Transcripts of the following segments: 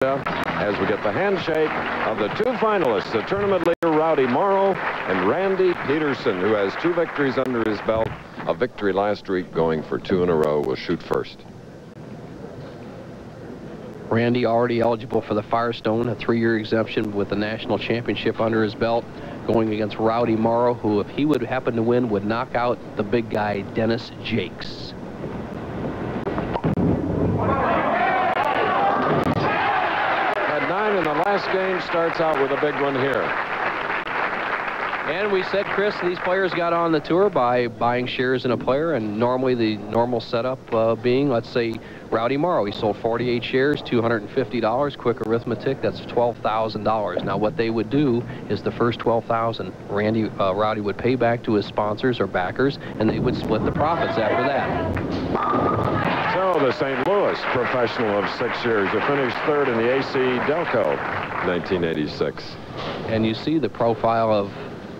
as we get the handshake of the two finalists, the tournament leader Rowdy Morrow and Randy Pedersen, who has 2 victories under his belt. A victory last week, going for 2 in a row. Will shoot first. Randy already eligible for the Firestone, a 3-year exemption with the national championship under his belt, going against Rowdy Morrow, who, if he would happen to win, would knock out the big guy, Dennis Jakes. At 9 in the last game, starts out with a big one here. And we said, Chris, these players got on the tour by buying shares in a player, and normally the normal setup being, let's say, Rowdy Morrow. He sold 48 shares, $250. Quick arithmetic, that's $12,000. Now, what they would do is the first $12,000, Rowdy would pay back to his sponsors or backers, and they would split the profits after that. So the St. Louis professional of 6 years who finished 3rd in the AC Delco 1986. And you see the profile of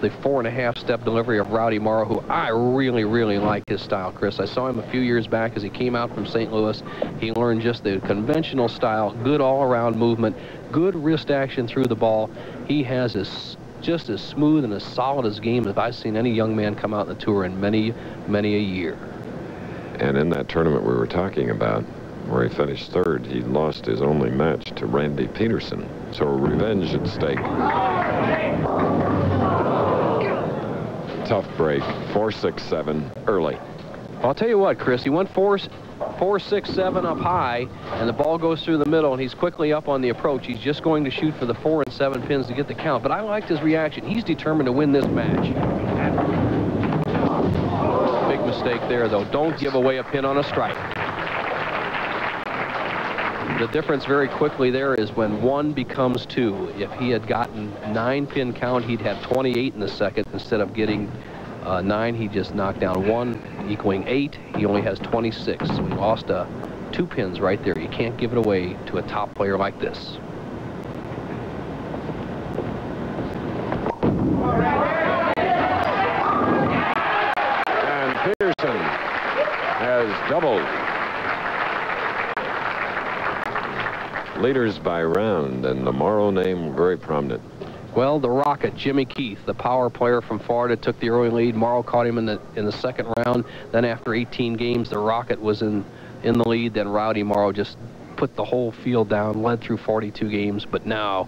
the 4.5-step delivery of Rowdy Morrow, who I really, really like his style, Chris. I saw him a few years back as he came out from St. Louis. He learned just the conventional style, good all-around movement, good wrist action through the ball. He has just as smooth and as solid as game as I've seen any young man come out on the tour in many, many a year. And in that tournament we were talking about, where he finished 3rd, he lost his only match to Randy Pedersen. So a revenge at stake. Tough break, 4-6-7 early. I'll tell you what, Chris, he went 4-6-7 up high, and the ball goes through the middle, and he's quickly up on the approach. He's just going to shoot for the 4 and 7 pins to get the count. But I liked his reaction. He's determined to win this match. Big mistake there, though. Don't give away a pin on a strike. The difference very quickly there is when 1 becomes 2. If he had gotten 9-pin count, he'd have 28 in the second. Instead of getting 9, he just knocked down 1, equaling 8. He only has 26. So he lost 2 pins right there. You can't give it away to a top player like this. And Pedersen has doubled. Leaders by round, and the Morrow name very prominent. Well, the Rocket, Jimmy Keith, the power player from Florida, took the early lead. Morrow caught him in the second round. Then after 18 games, the Rocket was in the lead. Then Rowdy Morrow just put the whole field down, led through 42 games. But now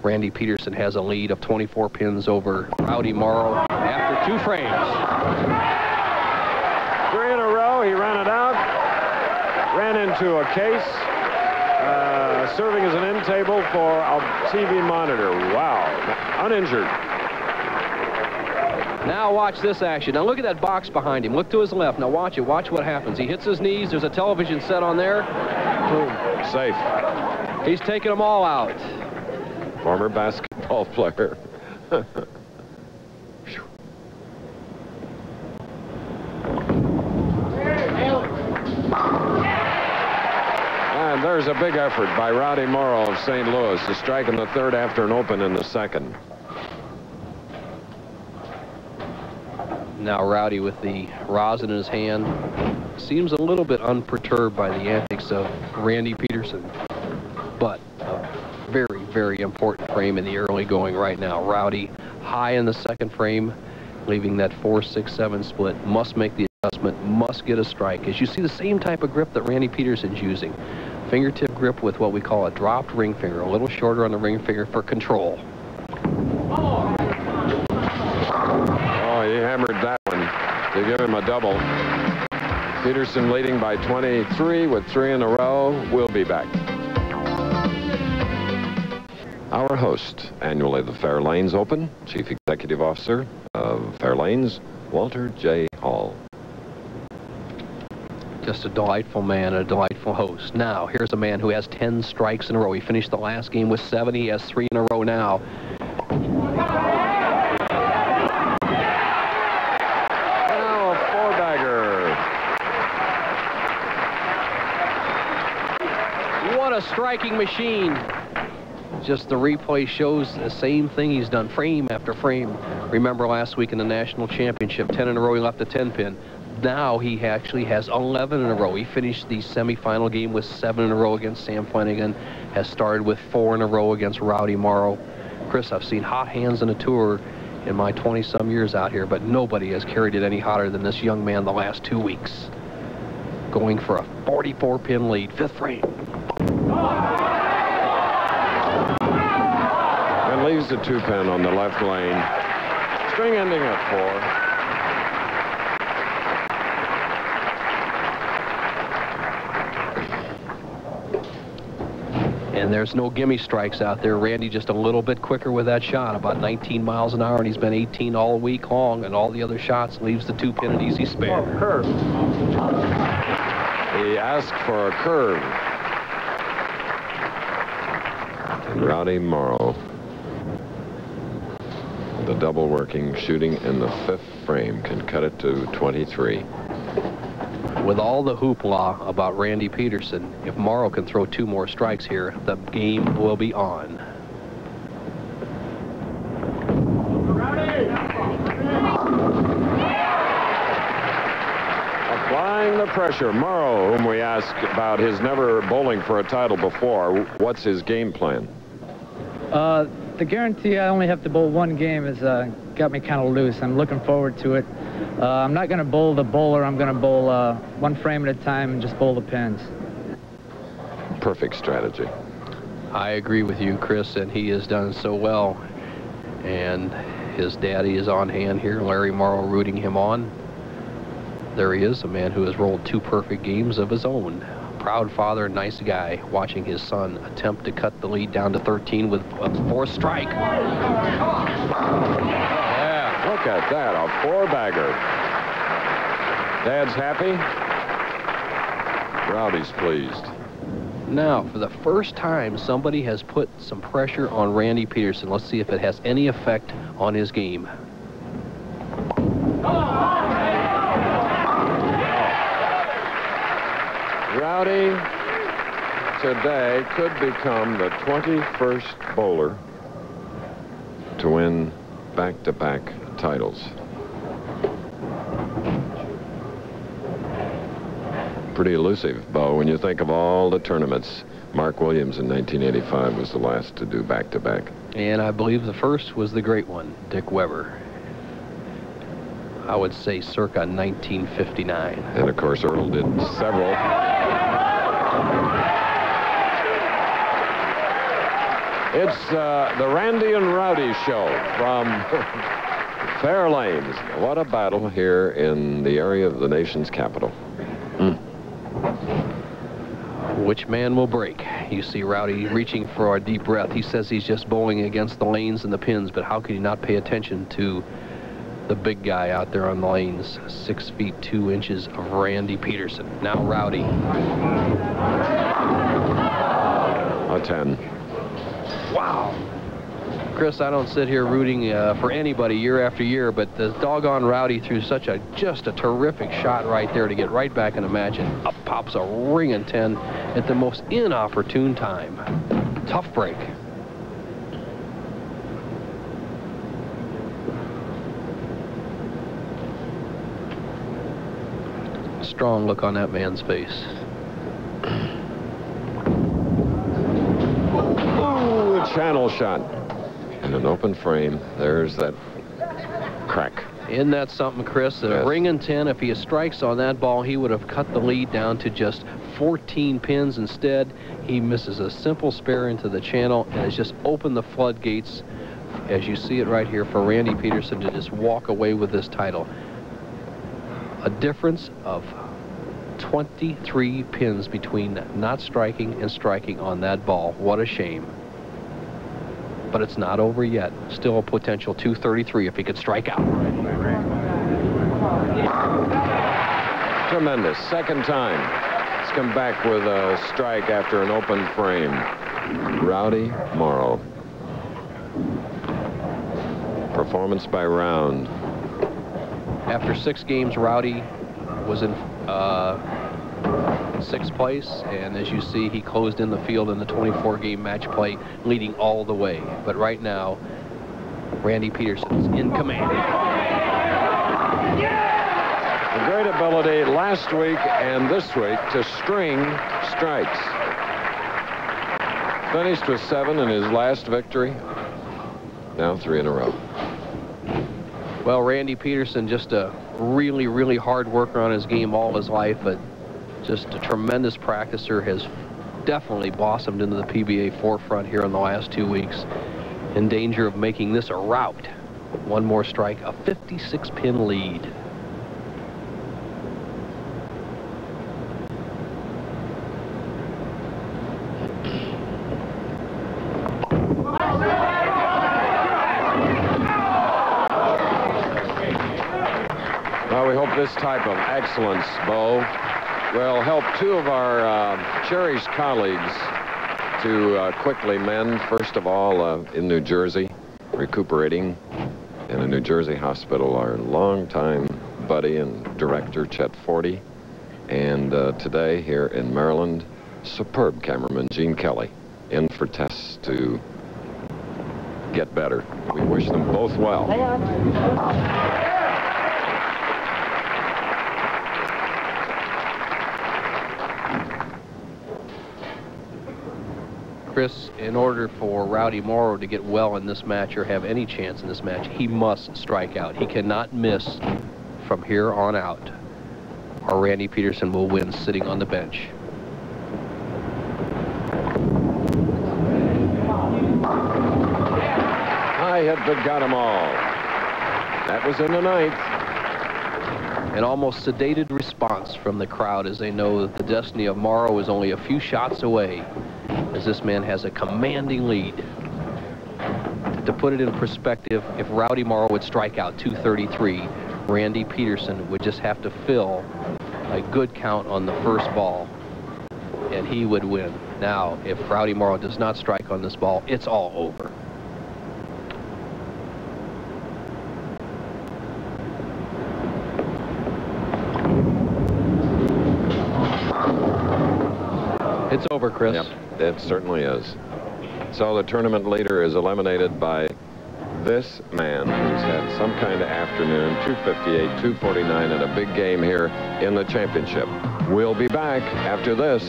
Randy Pedersen has a lead of 24 pins over Rowdy Morrow after 2 frames. 3 in a row, he ran it out, ran into a case. Serving as an end table for a TV monitor. Wow. Uninjured. Now watch this action. Now look at that box behind him. Look to his left. Now watch it. Watch what happens. He hits his knees. There's a television set on there. Boom. Safe. He's taking them all out. Former basketball player. And there's a big effort by Rowdy Morrow of St. Louis to strike in the 3rd after an open in the 2nd. Now Rowdy, with the rosin in his hand, seems a little bit unperturbed by the antics of Randy Pedersen. But a very, very important frame in the early going right now. Rowdy high in the 2nd frame, leaving that 4-6-7 split. Must make the adjustment, must get a strike. As you see the same type of grip that Randy Pedersen's using. Fingertip grip with what we call a dropped ring finger, a little shorter on the ring finger for control. Oh, he hammered that one to give him a double. Pedersen leading by 23 with 3 in a row. We'll be back. Our host, annually the Fair Lanes Open, Chief Executive Officer of Fair Lanes, Walter J. Hall. Just a delightful man, a delightful host. Now, here's a man who has 10 strikes in a row. He finished the last game with 7. He has 3 in a row now. Now a 4-bagger. What a striking machine. Just the replay shows the same thing he's done frame after frame. Remember last week in the national championship, 10 in a row, he left a 10-pin. now he actually has 11 in a row. He finished the semifinal game with 7 in a row against Sam Flanagan, has started with 4 in a row against Rowdy Morrow. Chris, I've seen hot hands in a tour in my 20-some years out here, but nobody has carried it any hotter than this young man the last 2 weeks. Going for a 44-pin lead, 5th frame. And leaves the 2-pin on the left lane. String ending at 4. And there's no gimme strikes out there. Randy just a little bit quicker with that shot, about 19 miles an hour, and he's been 18 all week long, and all the other shots leaves the 2-pin an easy spare. Oh, curve. He asked for a curve. And Rowdy Morrow, the double working, shooting in the 5th frame, can cut it to 23. With all the hoopla about Randy Pedersen, if Morrow can throw 2 more strikes here, the game will be on. Applying the pressure, Morrow, whom we asked about his never bowling for a title before, what's his game plan? The guarantee I only have to bowl 1 game has got me kind of loose. I'm looking forward to it. I'm not going to bowl the bowler. I'm going to bowl 1 frame at a time and just bowl the pins. Perfect strategy. I agree with you, Chris, and he has done so well. And his daddy is on hand here, Larry Morrow, rooting him on. There he is, a man who has rolled 2 perfect games of his own. Proud father, nice guy, watching his son attempt to cut the lead down to 13 with a 4th strike. Yeah, look at that, a 4-bagger. Dad's happy. Rowdy's pleased. Now, for the first time, somebody has put some pressure on Randy Pedersen. Let's see if it has any effect on his game. Rowdy today could become the 21st bowler to win back-to-back titles. Pretty elusive, Bo, when you think of all the tournaments. Mark Williams in 1985 was the last to do back-to-back. And I believe the first was the great one, Dick Weber. I would say circa 1959. And of course, Earl did several. It's the Randy and Rowdy show from Fair Lanes. What a battle here in the area of the nation's capital. Which man will break? You see Rowdy reaching for a deep breath. He says he's just bowling against the lanes and the pins, but how can he not pay attention to the big guy out there on the lanes? 6 feet 2 inches of Randy Pedersen. Now Rowdy. A 10. Wow. Chris, I don't sit here rooting for anybody year after year, but the doggone Rowdy threw such just a terrific shot right there to get right back in the match, and up pops a ringing 10 at the most inopportune time. Tough break. Strong look on that man's face. Ooh, a channel shot. In an open frame, there's that crack. Isn't that something, Chris? Yes. A ringing 10, if he strikes on that ball, he would have cut the lead down to just 14 pins. Instead, he misses a simple spare into the channel and has just opened the floodgates, as you see it right here, for Randy Pedersen to just walk away with this title. A difference of 23 pins between not striking and striking on that ball. What a shame. But it's not over yet. Still a potential 233 if he could strike out. Tremendous. Second time. He's come back with a strike after an open frame. Rowdy Morrow. Performance by round. After 6 games, Rowdy was in 6th place, and as you see, he closed in the field in the 24-game match play, leading all the way. But right now, Randy Pedersen is in command. The a great ability last week and this week to string strikes. Finished with 7 in his last victory. Now 3 in a row. Well, Randy Pedersen, just a really, really hard worker on his game all his life, but just a tremendous practicer, has definitely blossomed into the PBA forefront here in the last 2 weeks. In danger of making this a rout. One more strike, a 56-pin lead. Well, we hope this type of excellence, Bo, will help 2 of our cherished colleagues to quickly mend. First of all, in New Jersey, recuperating in a New Jersey hospital, our longtime buddy and director, Chet Forty. And today here in Maryland, superb cameraman Gene Kelly in for tests to get better. We wish them both well. Hang on. Chris, in order for Rowdy Morrow to get well in this match or have any chance in this match, he must strike out. He cannot miss from here on out, or Randy Pedersen will win sitting on the bench. High hit that got them all. That was in the 9th. An almost sedated response from the crowd as they know that the destiny of Morrow is only a few shots away, as this man has a commanding lead. To put it in perspective, if Rowdy Morrow would strike out 233, Randy Pedersen would just have to fill a good count on the first ball, and he would win. Now, if Rowdy Morrow does not strike on this ball, it's all over. It's over, Chris. Yep, it certainly is. So the tournament leader is eliminated by this man who's had some kind of afternoon, 258, 249, and a big game here in the championship. We'll be back after this.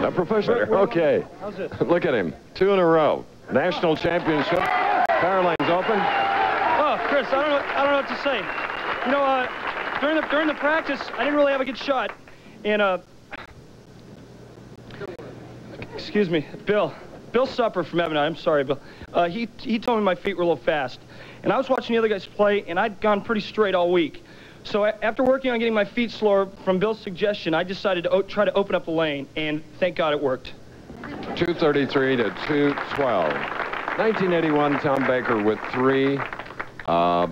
The professional. Okay. How's this? Look at him. 2 in a row. National championship. Lane's open. Oh, Chris, I don't know what to say. You know, during the practice, I didn't really have a good shot. And excuse me, Bill suffered from Evan. I'm sorry, Bill. He told me my feet were a little fast, and I was watching the other guys play, and I'd gone pretty straight all week. So after working on getting my feet slower from Bill's suggestion, I decided to try to open up the lane, and thank God it worked. 233 to 212. 1981, Tom Baker with 3.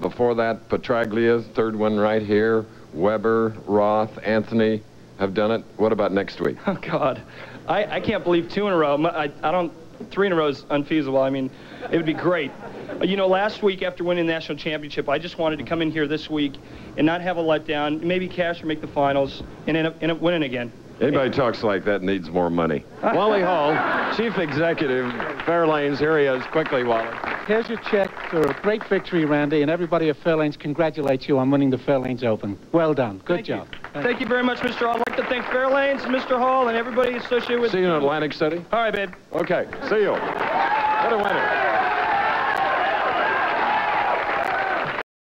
Before that, Petraglia, 3rd one right here. Weber, Roth, Anthony have done it. What about next week? Oh, God. I can't believe 2 in a row. 3 in a row is unfeasible. I mean, it would be great. You know, last week after winning the national championship, I just wanted to come in here this week and not have a letdown, maybe cash or make the finals, and end up winning again. Anybody talks like that needs more money. Wally Hall, Chief Executive, Fairlanes. Here he is. Quickly, Wally. Here's your check for a great victory, Randy, and everybody at Fairlanes congratulates you on winning the Fairlanes Open. Well done. Good job. Thank you very much, Mr. Hall. I'd like to thank Fairlanes, Mr. Hall, and everybody associated with... See you in Atlantic City? All right, babe. Okay. See you. What a winner.